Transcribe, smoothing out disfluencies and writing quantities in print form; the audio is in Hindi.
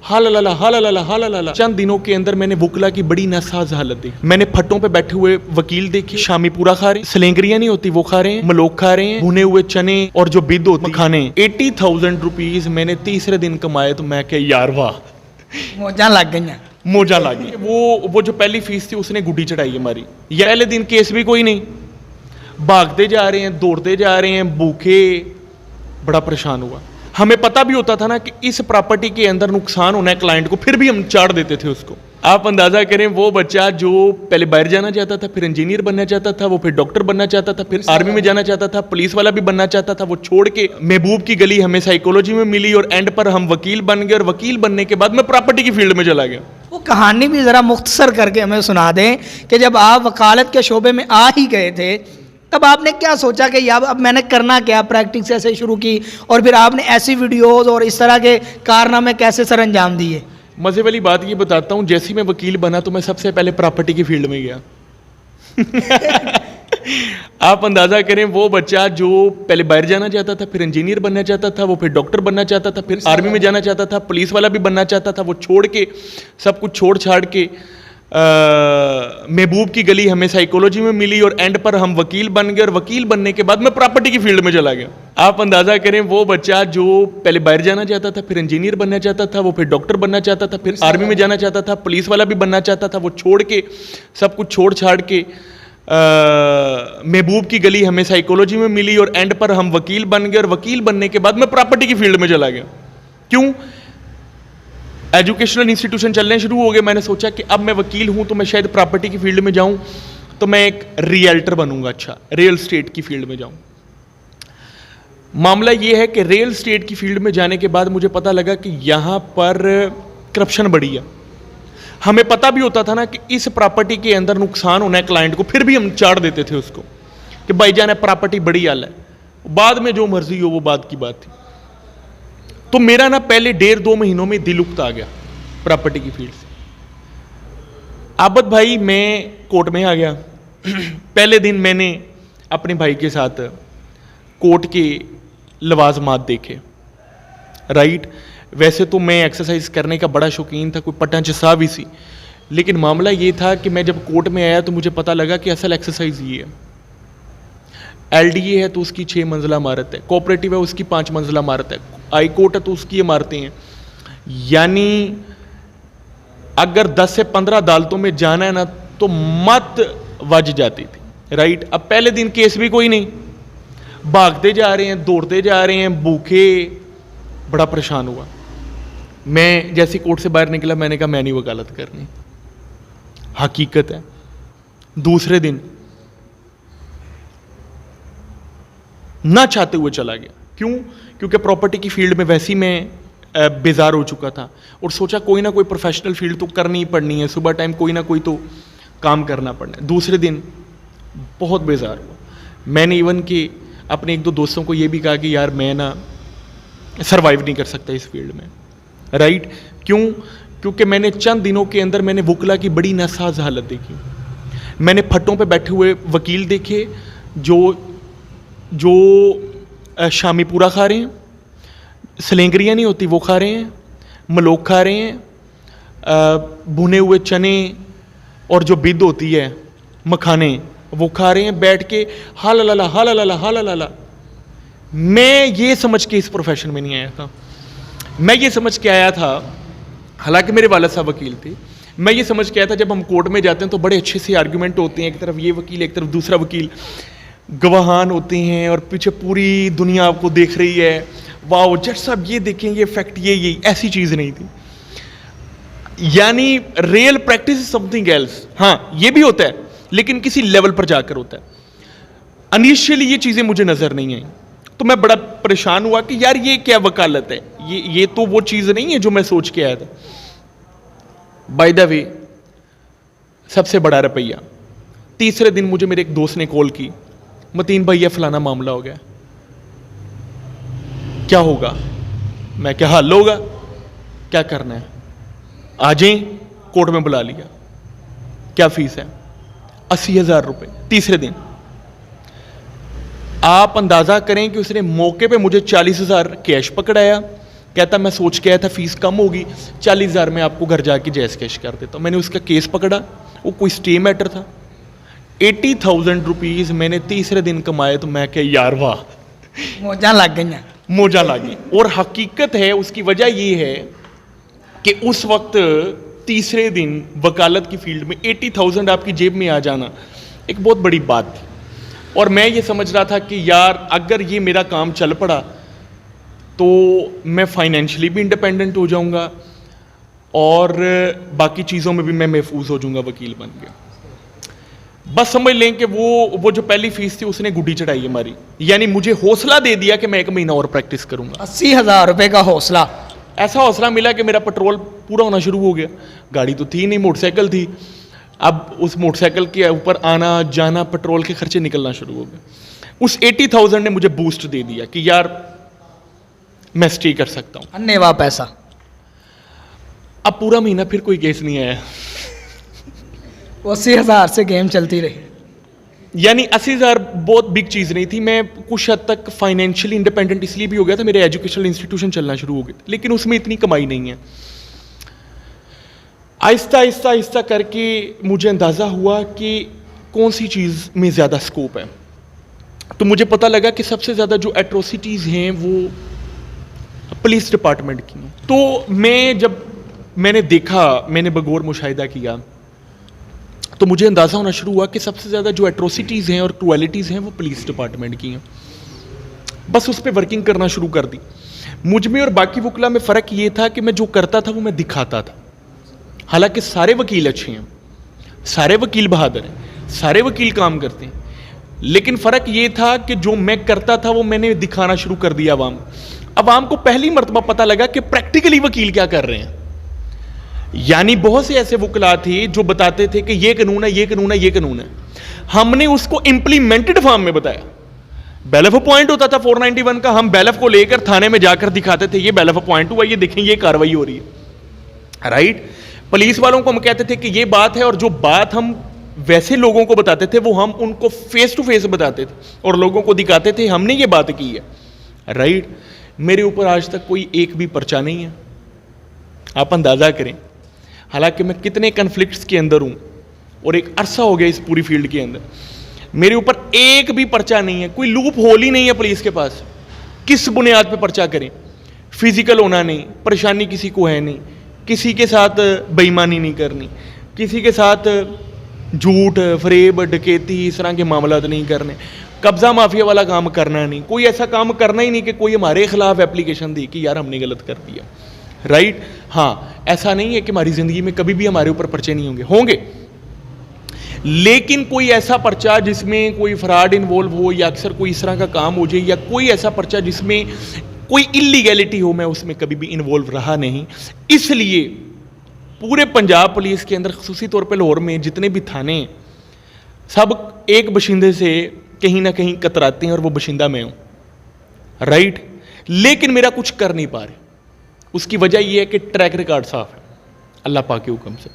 हालाला हालाला हालाला। चंद दिनों के अंदर मैंने वुकला की बड़ी नासाज हालत देखी। मैंने फट्टों पे बैठे हुए वकील देखे, शामी पूरा खा रहे हैं, सलेंगरियां नहीं होती वो खा रहे हैं, मलोक खा रहे हैं, भुने हुए चने और जो बिद होती खाने। 80,000 रुपीज मैंने तीसरे दिन कमाए। तो मैं क्या यार वाह, मौजा लग गई। मोजा लागी। वो जो पहली फीस थी उसने गुड्डी चढ़ाई हमारी। ये पहले दिन केस भी कोई नहीं, भागते जा रहे हैं, दौड़ते जा रहे हैं, भूखे, बड़ा परेशान हुआ। हमें पता भी होता था ना कि इस प्रॉपर्टी के अंदर नुकसान होना है क्लाइंट को, फिर भी हम चाड़ देते थे उसको। आप अंदाजा करें, वो बच्चा जो पहले बाहर जाना चाहता था, फिर इंजीनियर बनना चाहता था, वो फिर डॉक्टर बनना चाहता था, फिर आर्मी में जाना चाहता था, पुलिस वाला भी बनना चाहता था, वो छोड़ के महबूब की गली हमें साइकोलॉजी में मिली और एंड पर हम वकील बन गए। और वकील बनने के बाद मैं प्रॉपर्टी की फील्ड में चला गया। वो कहानी भी ज़रा मुख्तसर करके हमें सुना दें कि जब आप वकालत के शोबे में आ ही गए थे तब आपने क्या सोचा कि यार अब मैंने करना क्या, प्रैक्टिस ऐसे शुरू की और फिर आपने ऐसी वीडियोस और इस तरह के कारनामे कैसे सर अंजाम दिए? मजे वाली बात ये बताता हूँ, जैसे ही मैं वकील बना तो मैं सबसे पहले प्रॉपर्टी की फील्ड में गया। आप अंदाजा करें, वो बच्चा जो पहले बाहर जाना चाहता था, फिर इंजीनियर बनना चाहता था, वो फिर डॉक्टर बनना चाहता था, फिर आर्मी में जाना चाहता था, पुलिस वाला भी बनना चाहता था, वो छोड़ के सब कुछ छोड़ छाड़ के महबूब की गली हमें साइकोलॉजी में मिली और एंड पर हम वकील बन गए। और वकील बनने के बाद मैं प्रॉपर्टी की फील्ड में चला गया। आप अंदाजा करें, वो बच्चा जो पहले बाहर जाना चाहता था, फिर इंजीनियर बनना चाहता था, वो फिर डॉक्टर बनना चाहता था, फिर आर्मी में जाना चाहता था, पुलिस वाला भी बनना चाहता था, वो छोड़ के सब कुछ छोड़ छाड़ के महबूब की गली हमें साइकोलॉजी में मिली और एंड पर हम वकील बन गए। और वकील बनने के बाद मैं प्रॉपर्टी की फील्ड में चला गया। क्यों? एजुकेशनल इंस्टीट्यूशन चलने शुरू हो गए। मैंने सोचा कि अब मैं वकील हूं तो मैं शायद प्रॉपर्टी की फील्ड में जाऊं, तो मैं एक रियल्टर बनूंगा। अच्छा, रियल स्टेट की फील्ड में जाऊं। मामला यह है कि रियल स्टेट की फील्ड में जाने के बाद मुझे पता लगा कि यहां पर करप्शन बढ़ी है। हमें पता भी होता था ना कि इस प्रॉपर्टी के अंदर नुकसान होना है क्लाइंट को, फिर भी हम चाड़ देते थे उसको कि भाईजान है प्रॉपर्टी बड़ी हाल है, बाद में जो मर्जी हो वो बात की बात थी। तो मेरा ना पहले 1.5-2 महीनों में दिल उकता आ गया प्रॉपर्टी की फील्ड से। आबद भाई, मैं कोर्ट में आ गया। पहले दिन मैंने अपने भाई के साथ कोर्ट के लवाजमात देखे। राइट, वैसे तो मैं एक्सरसाइज करने का बड़ा शौकीन था, कोई पटा चसा भी सी, लेकिन मामला ये था कि मैं जब कोर्ट में आया तो मुझे पता लगा कि असल एक्सरसाइज ये है। LDA है तो उसकी 6 मंजिला इमारत है, कोऑपरेटिव है उसकी 5 मंजिला इमारत है, हाई कोर्ट है तो उसकी इमारतें हैं। यानी अगर 10 से 15 अदालतों में जाना है ना तो मत वज जाती थी। राइट, अब पहले दिन केस भी कोई नहीं, भागते जा रहे हैं, दौड़ते जा रहे हैं, भूखे, बड़ा परेशान हुआ। मैं जैसे कोर्ट से बाहर निकला, मैंने कहा मैं नहीं वकालत करनी, हकीकत है। दूसरे दिन ना चाहते हुए चला गया। क्यों? क्योंकि प्रॉपर्टी की फील्ड में वैसे ही मैं बेजार हो चुका था और सोचा कोई ना कोई प्रोफेशनल फील्ड तो करनी ही पड़नी है, सुबह टाइम कोई ना कोई तो काम करना पड़ना है। दूसरे दिन बहुत बेजार हुआ। मैंने इवन कि अपने 1-2 दोस्तों को ये भी कहा कि यार मैं ना सर्वाइव नहीं कर सकता इस फील्ड में। राइट, क्यों? क्योंकि मैंने चंद दिनों के अंदर मैंने वुकला की बड़ी नासाज हालत देखी। मैंने फट्टों पे बैठे हुए वकील देखे जो शामी पूरा खा रहे हैं, सलेंगरियां नहीं होती वो खा रहे हैं, मलोक खा रहे हैं, भुने हुए चने और जो बिद होती है मखाने वो खा रहे हैं बैठ के। हालाला हालाला हालाला। मैं ये समझ के इस प्रोफेशन में नहीं आया था। मैं ये समझ के आया था, हालांकि मेरे वालिद साहब वकील थे, मैं ये समझ के आया था जब हम कोर्ट में जाते हैं तो बड़े अच्छे से आर्गूमेंट होते हैं, एक तरफ ये वकील एक तरफ दूसरा वकील, गवाहान होते हैं और पीछे पूरी दुनिया आपको देख रही है, वाह जज साहब ये देखें ये फैक्ट ये ऐसी चीज़ नहीं थी। यानी real practice is something else. हाँ, ये भी होता है लेकिन किसी लेवल पर जाकर होता है। इनिशियली ये चीज़ें मुझे नज़र नहीं आई तो मैं बड़ा परेशान हुआ कि यार ये क्या वकालत है, ये तो वो चीज़ नहीं है जो मैं सोच के आया था। बाय द वे, सबसे बड़ा रवैया, तीसरे दिन मुझे मेरे एक दोस्त ने कॉल की, मतीन भाई ये फलाना मामला हो गया, क्या होगा? मैं क्या हल होगा, क्या करना है, आ जाएं, कोर्ट में बुला लिया। क्या फीस है? 80,000 रुपये। तीसरे दिन आप अंदाजा करें कि उसने मौके पे मुझे 40,000 कैश पकड़ाया, कहता मैं सोच के आया था फीस कम होगी, 40,000 में आपको घर जाके जैस कैश कर देता हूँ। मैंने उसका केस पकड़ा, वो कोई स्टे मैटर था। 80,000 रुपीज़ मैंने तीसरे दिन कमाए, तो मैं क्या यार वाह, मौजा लग गई हैं। मोजा लागी। और हकीकत है उसकी वजह ये है कि उस वक्त तीसरे दिन वकालत की फील्ड में 80,000 आपकी जेब में आ जाना एक बहुत बड़ी बात थी। और मैं ये समझ रहा था कि यार अगर ये मेरा काम चल पड़ा तो मैं फाइनेंशियली भी इंडिपेंडेंट हो जाऊंगा और बाकी चीज़ों में भी मैं महफूज हो जाऊंगा वकील बन के। बस समझ लें कि वो जो पहली फीस थी उसने गुड्डी चढ़ाई हमारी, यानी मुझे हौसला दे दिया कि मैं 1 महीना और प्रैक्टिस करूंगा। 80,000 रुपए का हौसला। ऐसा हौसला मिला कि मेरा पेट्रोल पूरा होना शुरू हो गया। गाड़ी तो थी नहीं, मोटरसाइकिल थी। अब उस मोटरसाइकिल के ऊपर आना जाना, पेट्रोल के खर्चे निकलना शुरू हो गए। उस 80,000 ने मुझे बूस्ट दे दिया कि यार मैं स्टे कर सकता हूं। अन्नेवा पैसा। अब पूरा महीना फिर कोई केस नहीं आया। 80,000 से गेम चलती रही। यानी 80,000 बहुत बिग चीज़ नहीं थी। मैं कुछ हद तक फाइनेंशियली इंडिपेंडेंट इसलिए भी हो गया था, मेरे एजुकेशनल इंस्टीट्यूशन चलना शुरू हो गए, लेकिन उसमें इतनी कमाई नहीं है। आहिस्ता आहिस्ता आहिस्ता करके मुझे अंदाज़ा हुआ कि कौन सी चीज़ में ज़्यादा स्कोप है। तो मुझे पता लगा कि सबसे ज़्यादा जो एट्रोसिटीज़ हैं वो पुलिस डिपार्टमेंट की हैं। तो मैंने देखा, मैंने बगौर मुशाहिदा किया, तो मुझे अंदाज़ा होना शुरू हुआ कि सबसे ज़्यादा जो एट्रोसिटीज़ हैं और क्रुएलिटीज़ हैं वो पुलिस डिपार्टमेंट की हैं। बस उस पर वर्किंग करना शुरू कर दी। मुझ में और बाकी वकला में फ़र्क ये था कि मैं जो करता था वो मैं दिखाता था। हालांकि सारे वकील अच्छे हैं, सारे वकील बहादुर हैं, सारे वकील काम करते हैं, लेकिन फ़र्क ये था कि जो मैं करता था वो मैंने दिखाना शुरू कर दिया अवाम। अवाम को पहली मरतबा पता लगा कि प्रैक्टिकली वकील क्या कर रहे हैं। यानी बहुत से ऐसे वकला थे जो बताते थे कि ये कानून है, ये कानून है, ये कानून है। हमने उसको इंप्लीमेंटेड फॉर्म में बताया। बैलेफ पॉइंट होता था 491 का, हम बैलेफ को लेकर थाने में जाकर दिखाते थे, ये बैलेफ पॉइंट हुआ, ये देखें ये कार्रवाई हो रही है। राइट। पुलिस वालों को हम कहते थे कि ये बात है, और जो बात हम वैसे लोगों को बताते थे वो हम उनको फेस टू फेस बताते थे और लोगों को दिखाते थे हमने ये बात की है। राइट। मेरे ऊपर आज तक कोई एक भी पर्चा नहीं है, आप अंदाज़ा करें। हालांकि मैं कितने कन्फ्लिक्ट्स के अंदर हूं और एक अरसा हो गया इस पूरी फील्ड के अंदर, मेरे ऊपर एक भी पर्चा नहीं है। कोई लूप होल ही नहीं है पुलिस के पास। किस बुनियाद पे पर्चा करें? फिजिकल होना नहीं, परेशानी किसी को है नहीं, किसी के साथ बेईमानी नहीं करनी, किसी के साथ झूठ फरेब डकैती इस तरह के मामलात नहीं करने, कब्जा माफिया वाला काम करना नहीं, कोई ऐसा काम करना ही नहीं कि कोई हमारे खिलाफ एप्लीकेशन दी कि यार हमने गलत कर दिया। राइट। हाँ, ऐसा नहीं है कि हमारी ज़िंदगी में कभी भी हमारे ऊपर पर्चे नहीं होंगे, लेकिन कोई ऐसा पर्चा जिसमें कोई फ्रॉड इन्वॉल्व हो या अक्सर कोई इस तरह का काम हो जाए या कोई ऐसा पर्चा जिसमें कोई इलीगैलिटी हो, मैं उसमें कभी भी इन्वॉल्व रहा नहीं। इसलिए पूरे पंजाब पुलिस के अंदर, ख़ुसूसी तौर पर लाहौर में जितने भी थाने हैं, सब एक बशिंदे से कहीं ना कहीं कतराते हैं और वो बशिंदा मैं हूँ। राइट। लेकिन मेरा कुछ कर नहीं पा रहे। उसकी वजह यह है कि ट्रैक रिकॉर्ड साफ है, अल्लाह पाक के हुक्म से।